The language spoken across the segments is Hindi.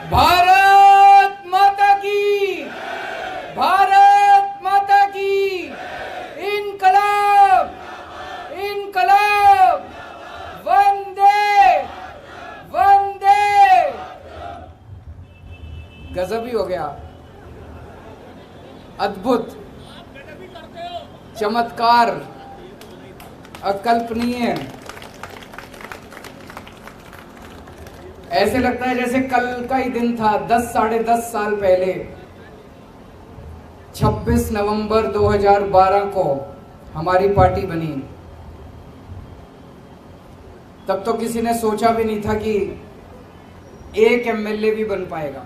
भारत माता की, भारत माता की। इनकलाब, इनकलाब, वंदे वंदे। गजब ही हो गया, अद्भुत, चमत्कार, अकल्पनीय। ऐसे लगता है जैसे कल का ही दिन था। 10 साढ़े 10 साल पहले 26 नवंबर 2012 को हमारी पार्टी बनी। तब तो किसी ने सोचा भी नहीं था कि एक एमएलए भी बन पाएगा।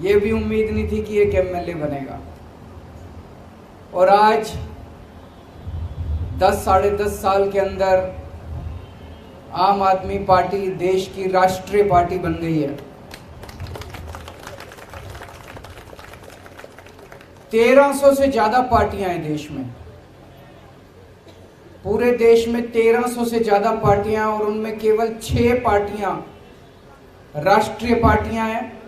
ये भी उम्मीद नहीं थी कि एक एमएलए बनेगा। और आज 10 साढ़े 10 साल के अंदर आम आदमी पार्टी देश की राष्ट्रीय पार्टी बन गई है। 1300 से ज्यादा पार्टियां हैं देश में। पूरे देश में 1300 से ज्यादा पार्टियां, और उनमें केवल 6 पार्टियां राष्ट्रीय पार्टियां हैं।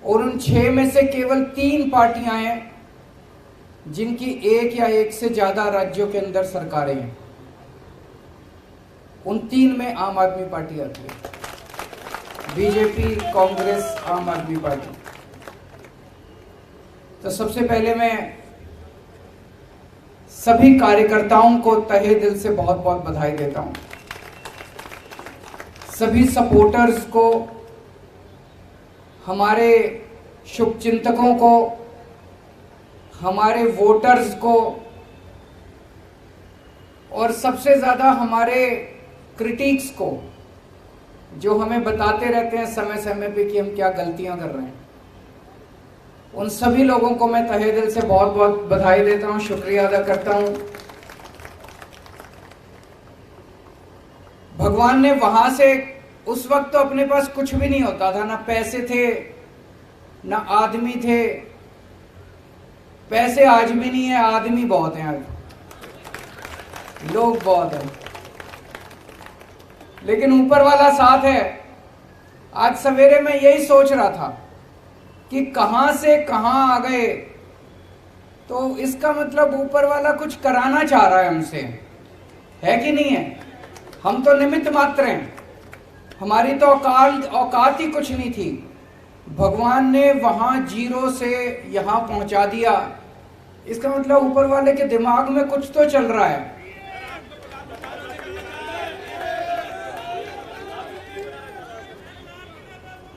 और उन 6 में से केवल 3 पार्टियां हैं जिनकी एक या एक से ज्यादा राज्यों के अंदर सरकारें हैं। उन 3 में आम आदमी पार्टी आती है, बीजेपी, कांग्रेस, आम आदमी पार्टी। तो सबसे पहले मैं सभी कार्यकर्ताओं को तहे दिल से बहुत बहुत बधाई देता हूं। सभी सपोर्टर्स को, हमारे शुभचिंतकों को, हमारे वोटर्स को, और सबसे ज्यादा हमारे क्रिटिक्स को, जो हमें बताते रहते हैं समय समय पे कि हम क्या गलतियां कर रहे हैं। उन सभी लोगों को मैं तहे दिल से बहुत बहुत बधाई देता हूं, शुक्रिया अदा करता हूं। भगवान ने वहां से, उस वक्त तो अपने पास कुछ भी नहीं होता था, ना पैसे थे ना आदमी थे। पैसे आज भी नहीं है, आदमी बहुत हैं, आज लोग बहुत हैं, लेकिन ऊपर वाला साथ है। आज सवेरे मैं यही सोच रहा था कि कहां से कहां आ गए। तो इसका मतलब ऊपर वाला कुछ कराना चाह रहा है हमसे, है कि नहीं है? हम तो निमित्त मात्र हैं, हमारी तो औकात ही कुछ नहीं थी। भगवान ने वहां जीरो से यहां पहुंचा दिया। इसका मतलब ऊपर वाले के दिमाग में कुछ तो चल रहा है।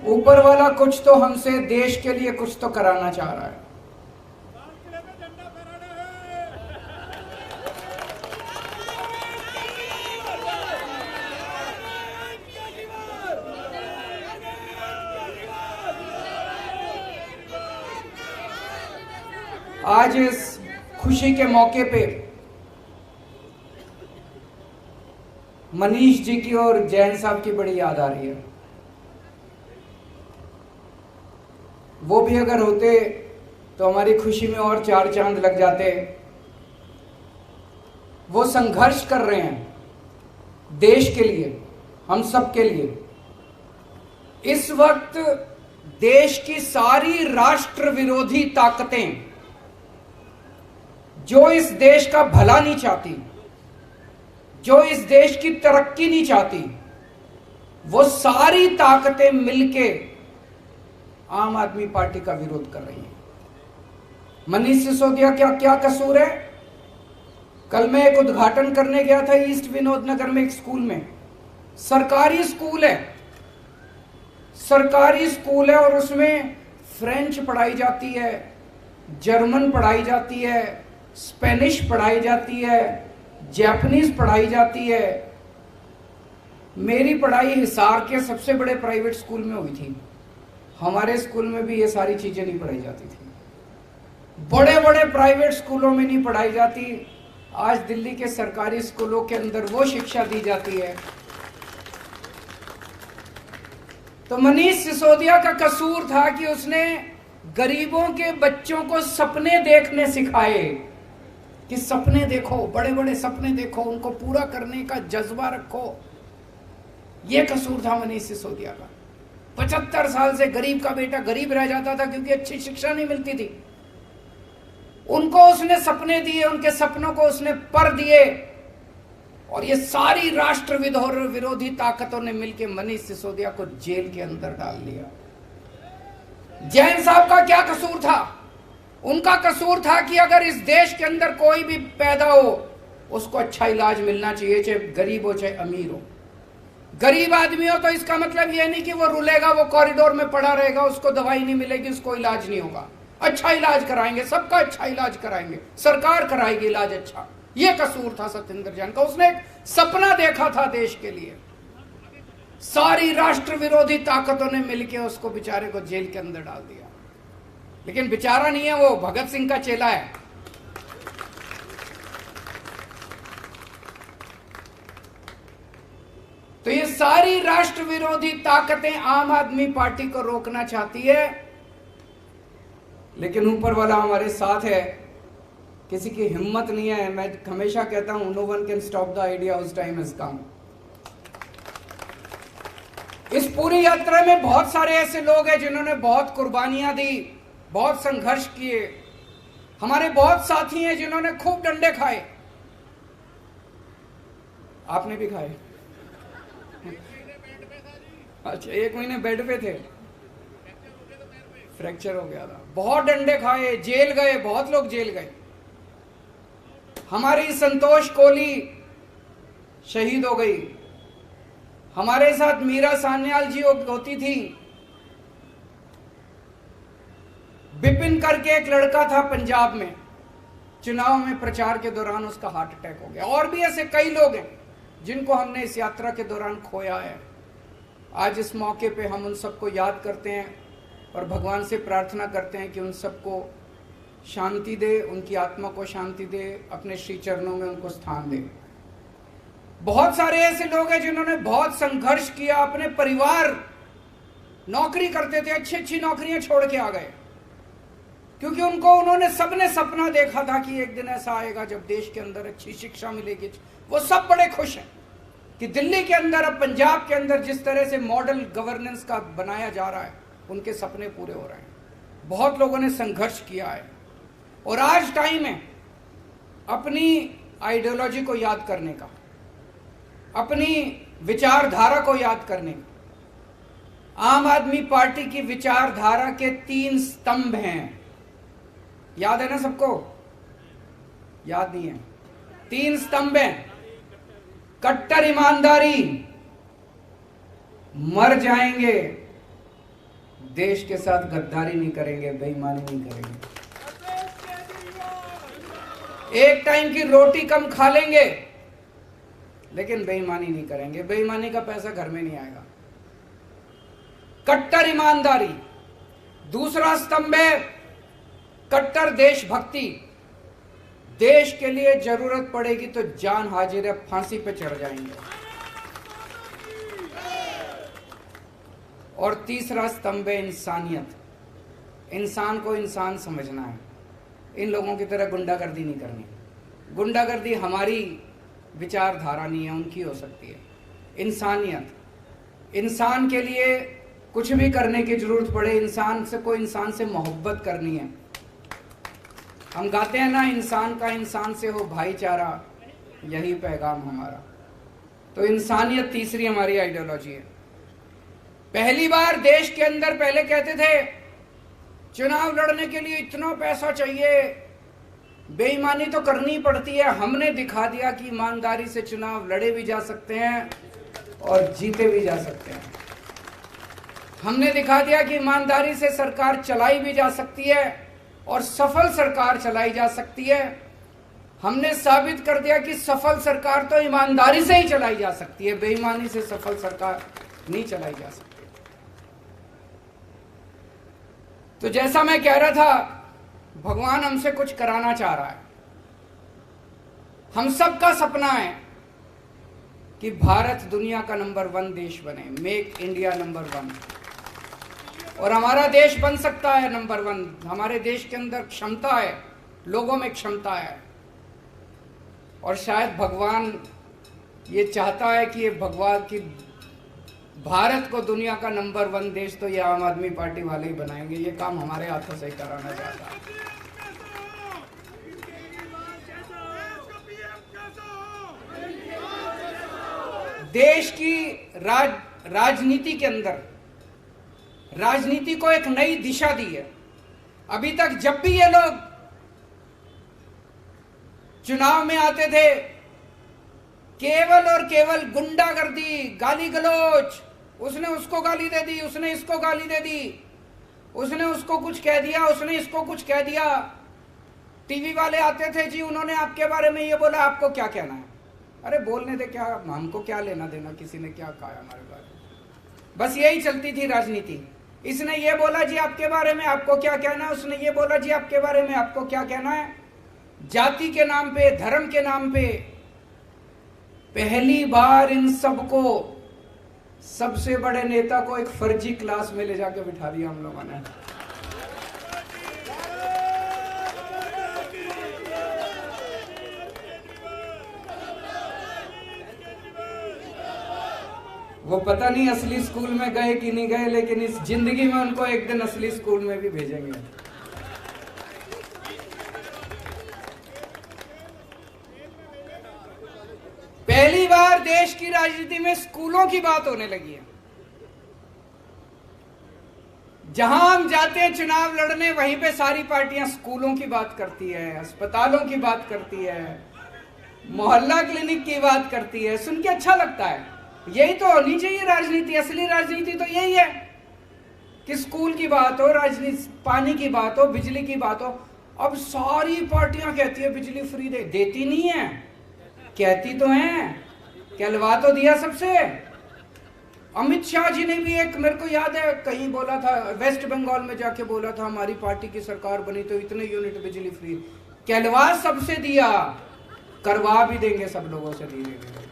ऊपर वाला कुछ तो हमसे, देश के लिए कुछ तो कराना चाह रहा है। आज इस खुशी के मौके पे मनीष जी की और जैन साहब की बड़ी याद आ रही है। वो भी अगर होते तो हमारी खुशी में और 4 चांद लग जाते। वो संघर्ष कर रहे हैं देश के लिए, हम सब के लिए। इस वक्त देश की सारी राष्ट्र विरोधी ताकतें, जो इस देश का भला नहीं चाहती, जो इस देश की तरक्की नहीं चाहती, वो सारी ताकतें मिलके आम आदमी पार्टी का विरोध कर रही है। मनीष सिसोदिया क्या क्या कसूर है? कल मैं एक उद्घाटन करने गया था ईस्ट विनोद नगर में, एक स्कूल में। सरकारी स्कूल है, सरकारी स्कूल है, और उसमें फ्रेंच पढ़ाई जाती है, जर्मन पढ़ाई जाती है, स्पेनिश पढ़ाई जाती है, जापानीज पढ़ाई जाती है। मेरी पढ़ाई हिसार के सबसे बड़े प्राइवेट स्कूल में हुई थी। हमारे स्कूल में भी ये सारी चीजें नहीं पढ़ाई जाती थी। बड़े बड़े प्राइवेट स्कूलों में नहीं पढ़ाई जाती। आज दिल्ली के सरकारी स्कूलों के अंदर वो शिक्षा दी जाती है। तो मनीष सिसोदिया का कसूर था कि उसने गरीबों के बच्चों को सपने देखने सिखाए, कि सपने देखो, बड़े बड़े सपने देखो, उनको पूरा करने का जज्बा रखो। यह कसूर था मनीष सिसोदिया का। 75 साल से गरीब का बेटा गरीब रह जाता था क्योंकि अच्छी शिक्षा नहीं मिलती थी। उनको उसने सपने दिए, उनके सपनों को उसने पर दिए, और ये सारी राष्ट्र विरोधी ताकतों ने मिलकर मनीष सिसोदिया को जेल के अंदर डाल दिया। जैन साहब का क्या कसूर था? उनका कसूर था कि अगर इस देश के अंदर कोई भी पैदा हो उसको अच्छा इलाज मिलना चाहिए, चाहे गरीब हो चाहे अमीर हो। गरीब आदमी हो तो इसका मतलब यह नहीं कि वो रुलेगा, वो कॉरिडोर में पड़ा रहेगा, उसको दवाई नहीं मिलेगी, उसको इलाज नहीं होगा। अच्छा इलाज कराएंगे, सबका अच्छा इलाज कराएंगे, सरकार कराएगी इलाज अच्छा। यह कसूर था सत्येंद्र जैन का। उसने एक सपना देखा था देश के लिए। सारी राष्ट्र विरोधी ताकतों ने मिलकर उसको बेचारे को जेल के अंदर डाल दिया। लेकिन बेचारा नहीं है, वो भगत सिंह का चेला है। तो ये सारी राष्ट्र विरोधी ताकतें आम आदमी पार्टी को रोकना चाहती है, लेकिन ऊपर वाला हमारे साथ है। किसी की हिम्मत नहीं है। मैं हमेशा कहता हूं, no one can stop the idea whose time has come. इस पूरी यात्रा में बहुत सारे ऐसे लोग हैं जिन्होंने बहुत कुर्बानियां दी, बहुत संघर्ष किए। हमारे बहुत साथी हैं जिन्होंने खूब डंडे खाए। आपने भी खाए? अच्छा, 1 महीने बेड पे थे, फ्रैक्चर हो गया था। बहुत डंडे खाए, जेल गए, बहुत लोग जेल गए। हमारी संतोष कोहली शहीद हो गई। हमारे साथ मीरा सान्याल जी होती थी। बिपिन करके एक लड़का था पंजाब में, चुनाव में प्रचार के दौरान उसका हार्ट अटैक हो गया। और भी ऐसे कई लोग हैं जिनको हमने इस यात्रा के दौरान खोया है। आज इस मौके पे हम उन सबको याद करते हैं और भगवान से प्रार्थना करते हैं कि उन सबको शांति दे, उनकी आत्मा को शांति दे, अपने श्री चरणों में उनको स्थान दे। बहुत सारे ऐसे लोग हैं जिन्होंने बहुत संघर्ष किया। अपने परिवार, नौकरी करते थे, अच्छी अच्छी नौकरियां छोड़ के आ गए, क्योंकि उन्होंने सबने सपना देखा था कि एक दिन ऐसा आएगा जब देश के अंदर अच्छी शिक्षा मिलेगी। वो सब बड़े खुश हैं कि दिल्ली के अंदर, अब पंजाब के अंदर जिस तरह से मॉडल गवर्नेंस का बनाया जा रहा है, उनके सपने पूरे हो रहे हैं। बहुत लोगों ने संघर्ष किया है और आज टाइम है अपनी आइडियोलॉजी को याद करने का, अपनी विचारधारा को याद करने का। आम आदमी पार्टी की विचारधारा के 3 स्तंभ हैं। याद है ना सबको? याद नहीं है? 3 स्तंभ हैं। कट्टर ईमानदारी, मर जाएंगे, देश के साथ गद्दारी नहीं करेंगे, बेईमानी नहीं करेंगे, एक टाइम की रोटी कम खा लेंगे लेकिन बेईमानी नहीं करेंगे। बेईमानी का पैसा घर में नहीं आएगा। कट्टर ईमानदारी। दूसरा स्तंभ है कट्टर देशभक्ति। देश के लिए जरूरत पड़ेगी तो जान हाजिर है, फांसी पे चढ़ जाएंगे। और तीसरा स्तंभ है इंसानियत। इंसान को इंसान समझना है। इन लोगों की तरह गुंडागर्दी नहीं करनी। गुंडागर्दी हमारी विचारधारा नहीं है, उनकी हो सकती है। इंसानियत, इंसान के लिए कुछ भी करने की जरूरत पड़े, इंसान से मोहब्बत करनी है। हम गाते हैं ना, इंसान का इंसान से हो भाईचारा, यही पैगाम हमारा। तो इंसानियत तीसरी हमारी आइडियोलॉजी है। पहली बार देश के अंदर पहले कहते थे चुनाव लड़ने के लिए इतना पैसा चाहिए, बेईमानी तो करनी पड़ती है। हमने दिखा दिया कि ईमानदारी से चुनाव लड़े भी जा सकते हैं और जीते भी जा सकते हैं। हमने दिखा दिया कि ईमानदारी से सरकार चलाई भी जा सकती है और सफल सरकार चलाई जा सकती है। हमने साबित कर दिया कि सफल सरकार तो ईमानदारी से ही चलाई जा सकती है, बेईमानी से सफल सरकार नहीं चलाई जा सकती। तो जैसा मैं कह रहा था, भगवान हमसे कुछ कराना चाह रहा है। हम सबका सपना है कि भारत दुनिया का नंबर 1 देश बने, मेक इंडिया नंबर 1। और हमारा देश बन सकता है नंबर 1। हमारे देश के अंदर क्षमता है, लोगों में क्षमता है। और शायद भगवान ये चाहता है कि ये भगवान की भारत को दुनिया का नंबर 1 देश तो ये आम आदमी पार्टी वाले ही बनाएंगे। ये काम हमारे हाथों से ही कराना चाहता है। देश की राजनीति के अंदर राजनीति को एक नई दिशा दी है। अभी तक जब भी ये लोग चुनाव में आते थे, केवल और केवल गुंडागर्दी, गाली गलौज, उसने उसको गाली दे दी, उसने इसको गाली दे दी, उसने उसको कुछ कह दिया, उसने इसको कुछ कह दिया। टीवी वाले आते थे, जी उन्होंने आपके बारे में ये बोला, आपको क्या कहना है? अरे बोलने दे, क्या हमको क्या लेना देना किसी ने क्या कहा हमारे बारे में। बस यही चलती थी राजनीति। इसने ये बोला जी आपके बारे में, आपको क्या कहना है? उसने ये बोला जी आपके बारे में, आपको क्या कहना है? जाति के नाम पे, धर्म के नाम पे पहली बार इन सबको, सबसे बड़े नेता को एक फर्जी क्लास में ले जाके बिठा दिया हम लोगों ने। वो पता नहीं असली स्कूल में गए कि नहीं गए, लेकिन इस जिंदगी में उनको एक दिन असली स्कूल में भी भेजेंगे। पहली बार देश की राजनीति में स्कूलों की बात होने लगी है। जहां हम जाते हैं चुनाव लड़ने, वहीं पे सारी पार्टियां स्कूलों की बात करती है, अस्पतालों की बात करती है, मोहल्ला क्लिनिक की बात करती है। सुन के अच्छा लगता है। यही तो होनी चाहिए राजनीति। असली राजनीति तो यही है कि स्कूल की बात हो, राजनीति, पानी की बात हो, बिजली की बात हो। अब सारी पार्टियां कहती है बिजली फ्री दे, देती नहीं है, कहती तो हैं, कहलवा तो दिया सबसे। अमित शाह जी ने भी एक, मेरे को याद है कहीं बोला था, वेस्ट बंगाल में जाके बोला था हमारी पार्टी की सरकार बनी तो इतने यूनिट बिजली फ्री, कहलवा सबसे दिया, करवा भी देंगे सब लोगों से धीरे धीरे।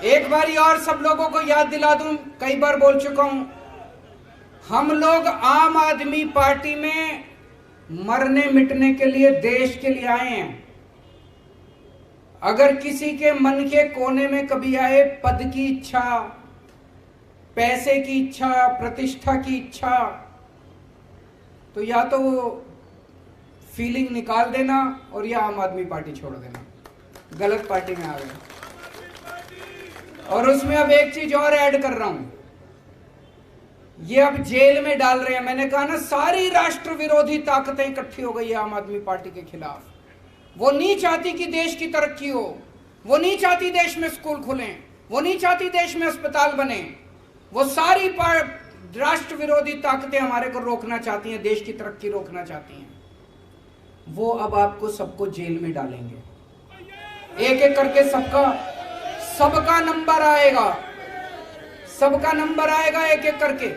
एक बारी और सब लोगों को याद दिला दूं, कई बार बोल चुका हूं, हम लोग आम आदमी पार्टी में मरने मिटने के लिए, देश के लिए आए हैं। अगर किसी के मन के कोने में कभी आए पद की इच्छा, पैसे की इच्छा, प्रतिष्ठा की इच्छा, तो या तो वो फीलिंग निकाल देना और या आम आदमी पार्टी छोड़ देना। गलत पार्टी में आ गए। और उसमें अब एक चीज और ऐड कर रहा हूं, ये अब जेल में डाल रहे हैं। मैंने कहा ना, सारी राष्ट्र विरोधी ताकतें इकट्ठी हो गई है आम आदमी पार्टी के खिलाफ। वो नहीं चाहती कि देश की तरक्की हो, वो नहीं चाहती देश में स्कूल खुलें, वो नहीं चाहती देश में अस्पताल बने। वो सारी राष्ट्र विरोधी ताकतें हमारे को रोकना चाहती हैं, देश की तरक्की रोकना चाहती हैं। वो अब आपको सबको जेल में डालेंगे। एक एक करके सबका नंबर आएगा, सबका नंबर आएगा एक एक करके।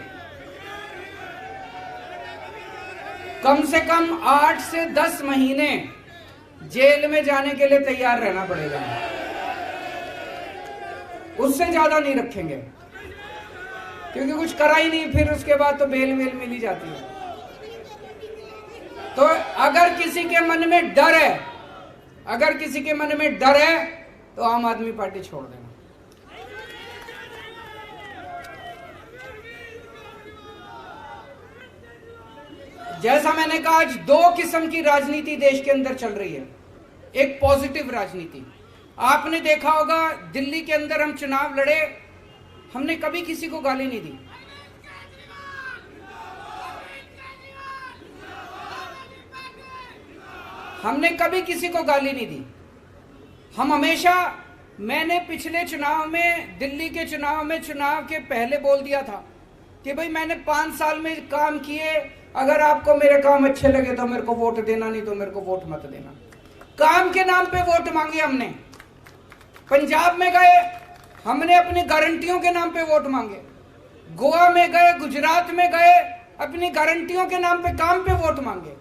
कम से कम 8 से 10 महीने जेल में जाने के लिए तैयार रहना पड़ेगा। उससे ज्यादा नहीं रखेंगे, क्योंकि कुछ करा ही नहीं, फिर उसके बाद तो बेल वेल मिली जाती है। तो अगर किसी के मन में डर है, अगर किसी के मन में डर है, तो आम आदमी पार्टी छोड़ देना। जैसा मैंने कहा, आज 2 किस्म की राजनीति देश के अंदर चल रही है। एक पॉजिटिव राजनीति। आपने देखा होगा, दिल्ली के अंदर हम चुनाव लड़े, हमने कभी किसी को गाली नहीं दी। हमने कभी किसी को गाली नहीं दी। हम हमेशा, मैंने पिछले चुनाव में, दिल्ली के चुनाव में, चुनाव के पहले बोल दिया था कि भाई मैंने 5 साल में काम किए, अगर आपको मेरे काम अच्छे लगे तो मेरे को वोट देना, नहीं तो मेरे को वोट मत देना। काम के नाम पे वोट मांगे हमने। पंजाब में गए, हमने अपनी गारंटियों के नाम पे वोट मांगे। गोवा में गए, गुजरात में गए, अपनी गारंटियों के नाम पे, काम पे वोट मांगे।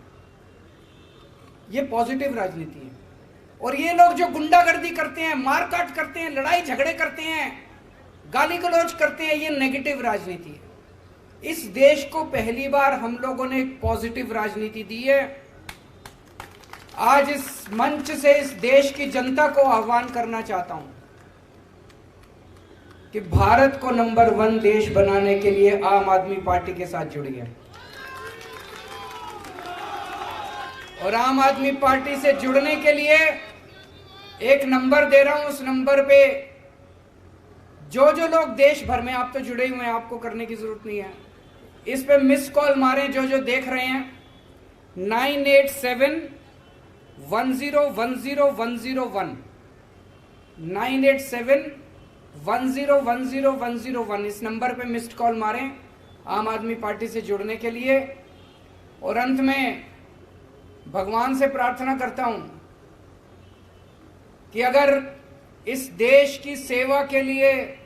ये पॉजिटिव राजनीति है। और ये लोग जो गुंडागर्दी करते हैं, मारकाट करते हैं, लड़ाई झगड़े करते हैं, गाली गलौज करते हैं, ये नेगेटिव राजनीति है। इस देश को पहली बार हम लोगों ने एक पॉजिटिव राजनीति दी है। आज इस मंच से इस देश की जनता को आह्वान करना चाहता हूं कि भारत को नंबर 1 देश बनाने के लिए आम आदमी पार्टी के साथ जुड़िए। और आम आदमी पार्टी से जुड़ने के लिए एक नंबर दे रहा हूं, उस नंबर पे जो जो लोग देश भर में, आप तो जुड़े हुए हैं, आपको करने की जरूरत नहीं है, इस पे मिस कॉल मारें जो जो देख रहे हैं। 9871010101 9871010101 इस नंबर पे मिस्ड कॉल मारें आम आदमी पार्टी से जुड़ने के लिए। और अंत में भगवान से प्रार्थना करता हूं कि अगर इस देश की सेवा के लिए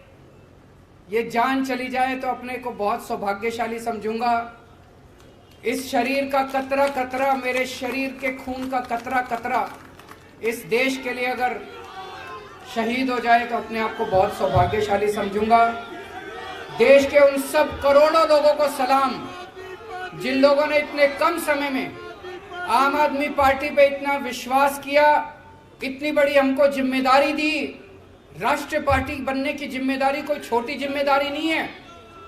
ये जान चली जाए तो अपने को बहुत सौभाग्यशाली समझूंगा। इस शरीर का कतरा कतरा, मेरे शरीर के खून का कतरा कतरा इस देश के लिए अगर शहीद हो जाए तो अपने आप को बहुत सौभाग्यशाली समझूंगा। देश के उन सब करोड़ों लोगों को सलाम जिन लोगों ने इतने कम समय में आम आदमी पार्टी पे इतना विश्वास किया, इतनी बड़ी हमको जिम्मेदारी दी। राष्ट्रीय पार्टी बनने की जिम्मेदारी कोई छोटी जिम्मेदारी नहीं है,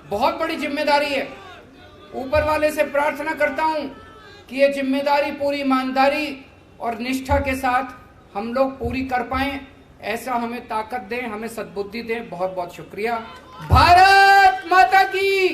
बहुत बड़ी जिम्मेदारी है। ऊपर वाले से प्रार्थना करता हूं कि ये जिम्मेदारी पूरी ईमानदारी और निष्ठा के साथ हम लोग पूरी कर पाएं, ऐसा हमें ताकत दें, हमें सद्बुद्धि दें। बहुत बहुत शुक्रिया। भारत माता की